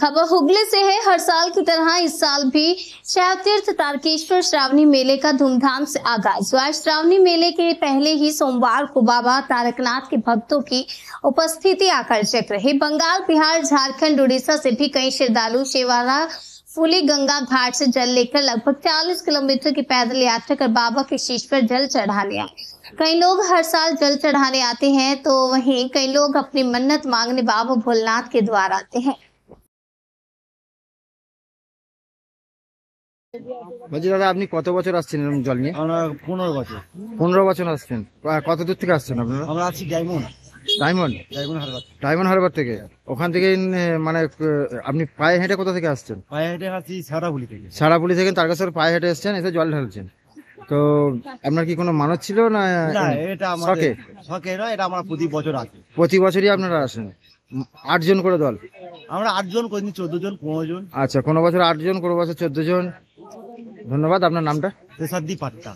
खबर हुगली से है। हर साल की तरह इस साल भी शैवतीर्थ तारकेश्वर श्रावणी मेले का धूमधाम से आगाज हुआ। श्रावणी मेले के पहले ही सोमवार को बाबा तारकनाथ के भक्तों की उपस्थिति आकर्षक रही। बंगाल, बिहार, झारखंड, उड़ीसा से भी कई श्रद्धालु शेवारा फूली गंगा घाट से जल लेकर लगभग 40 किलोमीटर की पैदल यात्रा कर बाबा के शीश पर जल चढ़ाने आए। कई लोग हर साल जल चढ़ाने आते हैं तो वहीं कई लोग अपनी मन्नत मांगने बाबा भोलेनाथ के द्वार आते हैं। বলছি দাদা, আপনি কত বছর আসছেন এরকম জল নিয়ে? আমরা 15 বছর। 15 বছর আসছেন। কত দূর থেকে আসছেন আপনারা? আমরা আছি ডায়মন্ড হারবার। ডায়মন্ড হারবার থেকে? ওখান থেকে মানে আপনি পায়ে হেঁটে কোথা থেকে আসছেন? পায়ে হেঁটে আসছি সারাপুলি থেকে। সারাপুলি থেকে তারকেশ্বর পায়ে হেঁটে এসেছেন, এসে জল ঢালছেন। তো আপনার কি কোনো মানত ছিল না? না, এটা আমাদের শখে নয়, এটা আমরা প্রতি বছর আসি। প্রতি বছরই আপনারা আসেন? 8 জন করে দল? আমরা 8 জন, কোনদিন 14 জন, 15 জন। আচ্ছা, কোনো বছর 8 জন, কোনো বছর 14 জন। ধন্যবাদ। আপনার নামটা? তেসাদ্দি পাট্টা।